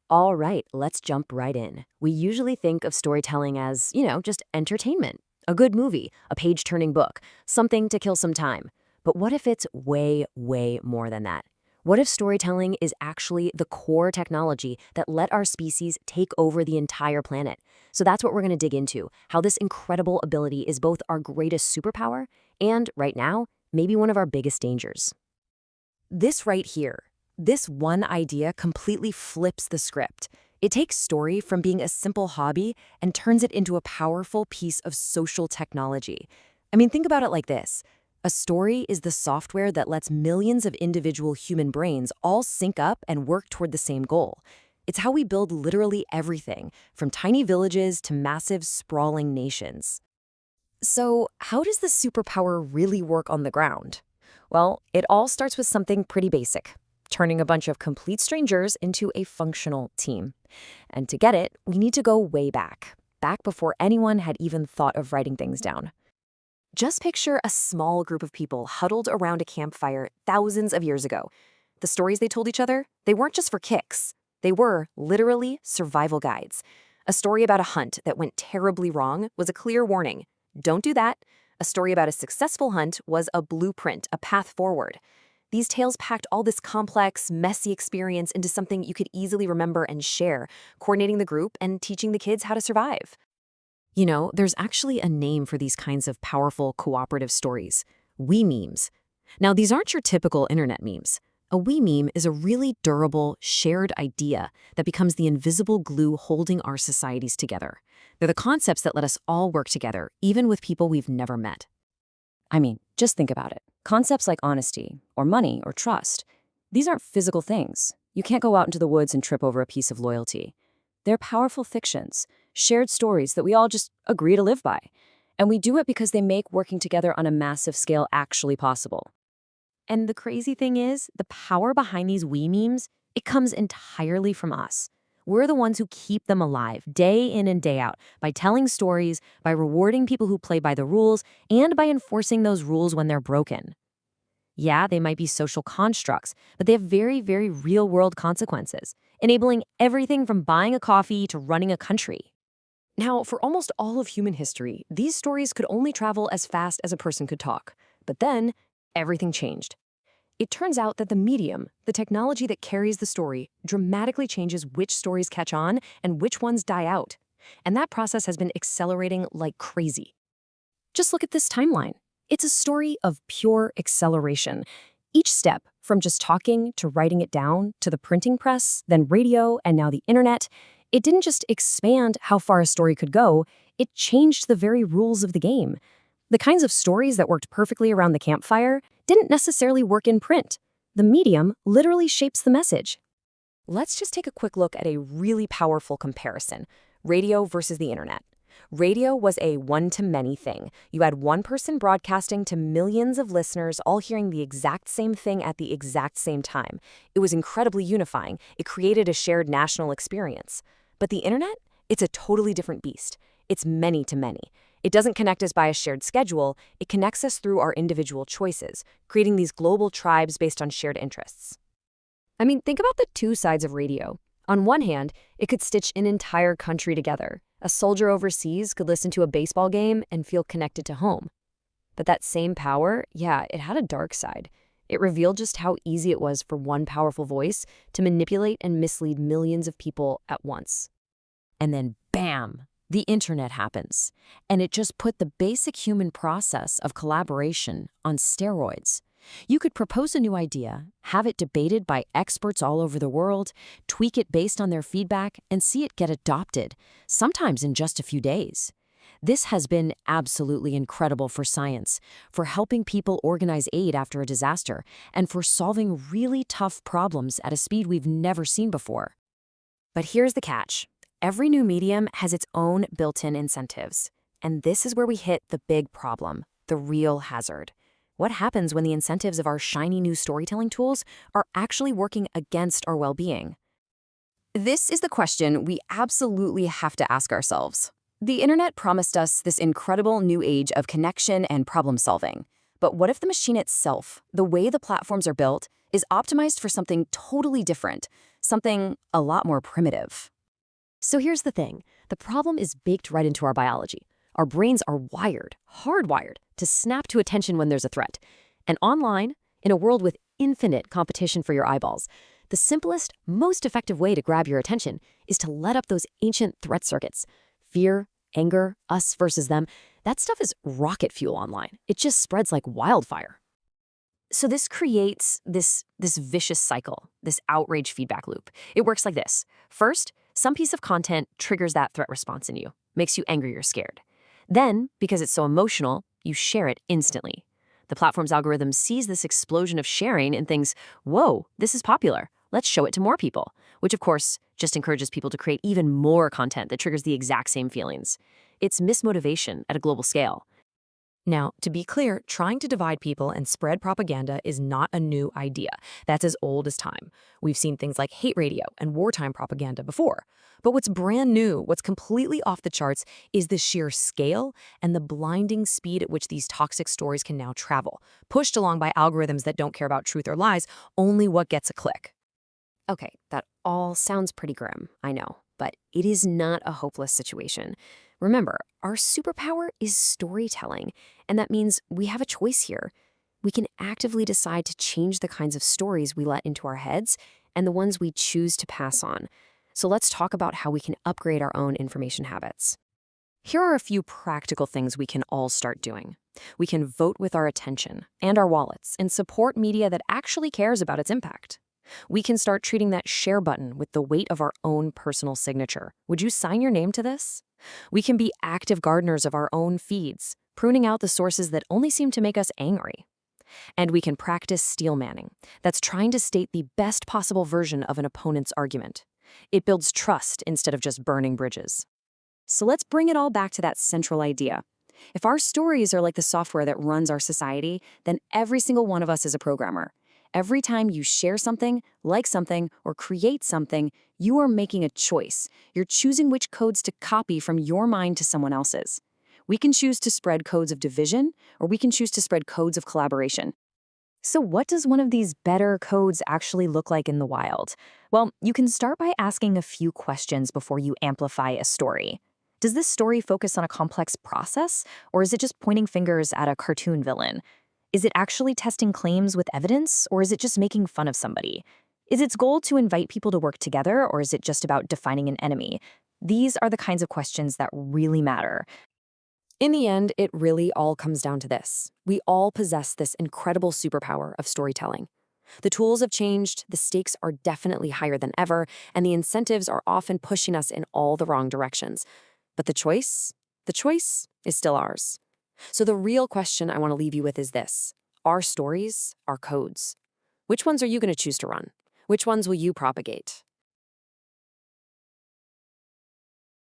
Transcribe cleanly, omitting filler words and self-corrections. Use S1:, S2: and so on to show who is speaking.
S1: All right, let's jump right in. We usually think of storytelling as, just entertainment, a good movie, a page turning book, something to kill some time. But what if it's way, way more than that? What if storytelling is actually the core technology that let our species take over the entire planet? So that's what we're going to dig into, how this incredible ability is both our greatest superpower and, right now, maybe one of our biggest dangers. This right here, this one idea completely flips the script. It takes story from being a simple hobby and turns it into a powerful piece of social technology. I mean, think about it like this. A story is the software that lets millions of individual human brains all sync up and work toward the same goal. It's how we build literally everything, from tiny villages to massive, sprawling nations. So, how does this superpower really work on the ground? Well, it all starts with something pretty basic, turning a bunch of complete strangers into a functional team. And to get it, we need to go way back before anyone had even thought of writing things down. Just picture a small group of people huddled around a campfire thousands of years ago. The stories they told each other, they weren't just for kicks. They were literally survival guides. A story about a hunt that went terribly wrong was a clear warning. Don't do that. A story about a successful hunt was a blueprint, a path forward. These tales packed all this complex, messy experience into something you could easily remember and share, coordinating the group and teaching the kids how to survive. There's actually a name for these kinds of powerful cooperative stories: we memes. Now, these aren't your typical internet memes. A we meme is a really durable, shared idea that becomes the invisible glue holding our societies together. They're the concepts that let us all work together, even with people we've never met.
S2: I mean, just think about it. Concepts like honesty, or money, or trust, these aren't physical things. You can't go out into the woods and trip over a piece of loyalty. They're powerful fictions, shared stories that we all just agree to live by. And we do it because they make working together on a massive scale actually possible.
S1: And the crazy thing is, the power behind these we memes, it comes entirely from us. We're the ones who keep them alive day in and day out by telling stories, by rewarding people who play by the rules, and by enforcing those rules when they're broken. Yeah, they might be social constructs, but they have very, very real-world consequences, enabling everything from buying a coffee to running a country. Now, for almost all of human history, these stories could only travel as fast as a person could talk. But then, everything changed. It turns out that the medium, the technology that carries the story, dramatically changes which stories catch on and which ones die out. And that process has been accelerating like crazy. Just look at this timeline. It's a story of pure acceleration. Each step, from just talking to writing it down to the printing press, then radio, and now the internet, it didn't just expand how far a story could go, it changed the very rules of the game. The kinds of stories that worked perfectly around the campfire didn't necessarily work in print. The medium literally shapes the message. Let's just take a quick look at a really powerful comparison: radio versus the internet. Radio was a one-to-many thing. You had one person broadcasting to millions of listeners, all hearing the exact same thing at the exact same time. It was incredibly unifying. It created a shared national experience. But the internet? It's a totally different beast. It's many-to-many. It doesn't connect us by a shared schedule. It connects us through our individual choices, creating these global tribes based on shared interests. I mean, think about the two sides of radio. On one hand, it could stitch an entire country together. A soldier overseas could listen to a baseball game and feel connected to home. But that same power, yeah, it had a dark side. It revealed just how easy it was for one powerful voice to manipulate and mislead millions of people at once. And then, bam! The internet happens, and it just put the basic human process of collaboration on steroids. You could propose a new idea, have it debated by experts all over the world, tweak it based on their feedback, and see it get adopted, sometimes in just a few days. This has been absolutely incredible for science, for helping people organize aid after a disaster, and for solving really tough problems at a speed we've never seen before. But here's the catch. Every new medium has its own built-in incentives. And this is where we hit the big problem, the real hazard. What happens when the incentives of our shiny new storytelling tools are actually working against our well-being? This is the question we absolutely have to ask ourselves. The internet promised us this incredible new age of connection and problem solving. But what if the machine itself, the way the platforms are built, is optimized for something totally different?
S2: something a lot more primitive.
S1: So here's the thing. The problem is baked right into our biology. Our brains are wired, hardwired, to snap to attention when there's a threat. And online, in a world with infinite competition for your eyeballs, the simplest, most effective way to grab your attention is to let up those ancient threat circuits. Fear, anger, us versus them, that stuff is rocket fuel online. It just spreads like wildfire. So this creates this vicious cycle, this outrage feedback loop. It works like this. First, some piece of content triggers that threat response in you, makes you angry or scared. Then, because it's so emotional, you share it instantly. The platform's algorithm sees this explosion of sharing and thinks, whoa, this is popular. Let's show it to more people, which of course just encourages people to create even more content that triggers the exact same feelings. It's mismotivation at a global scale. Now, to be clear, trying to divide people and spread propaganda is not a new idea. That's as old as time. We've seen things like hate radio and wartime propaganda before. But what's brand new, what's completely off the charts, is the sheer scale and the blinding speed at which these toxic stories can now travel, pushed along by algorithms that don't care about truth or lies, only what gets a click. Okay, that all sounds pretty grim, I know, but it is not a hopeless situation. Remember, our superpower is storytelling, and that means we have a choice here. We can actively decide to change the kinds of stories we let into our heads and the ones we choose to pass on. So let's talk about how we can upgrade our own information habits. Here are a few practical things we can all start doing. We can vote with our attention and our wallets and support media that actually cares about its impact. We can start treating that share button with the weight of our own personal signature. Would you sign your name to this? We can be active gardeners of our own feeds, pruning out the sources that only seem to make us angry. And we can practice steel manning. That's trying to state the best possible version of an opponent's argument. It builds trust instead of just burning bridges. So let's bring it all back to that central idea. If our stories are like the software that runs our society, then every single one of us is a programmer. Every time you share something, like something, or create something, you are making a choice. You're choosing which codes to copy from your mind to someone else's. We can choose to spread codes of division, or we can choose to spread codes of collaboration. So what does one of these better codes actually look like in the wild? Well, you can start by asking a few questions before you amplify a story. Does this story focus on a complex process, or is it just pointing fingers at a cartoon villain? Is it actually testing claims with evidence, or is it just making fun of somebody? Is its goal to invite people to work together, or is it just about defining an enemy? These are the kinds of questions that really matter. In the end, it really all comes down to this. We all possess this incredible superpower of storytelling. The tools have changed, the stakes are definitely higher than ever, and the incentives are often pushing us in all the wrong directions. But the choice is still ours. So the real question I want to leave you with is this. Our stories are codes. Which ones are you going to choose to run? Which ones will you propagate?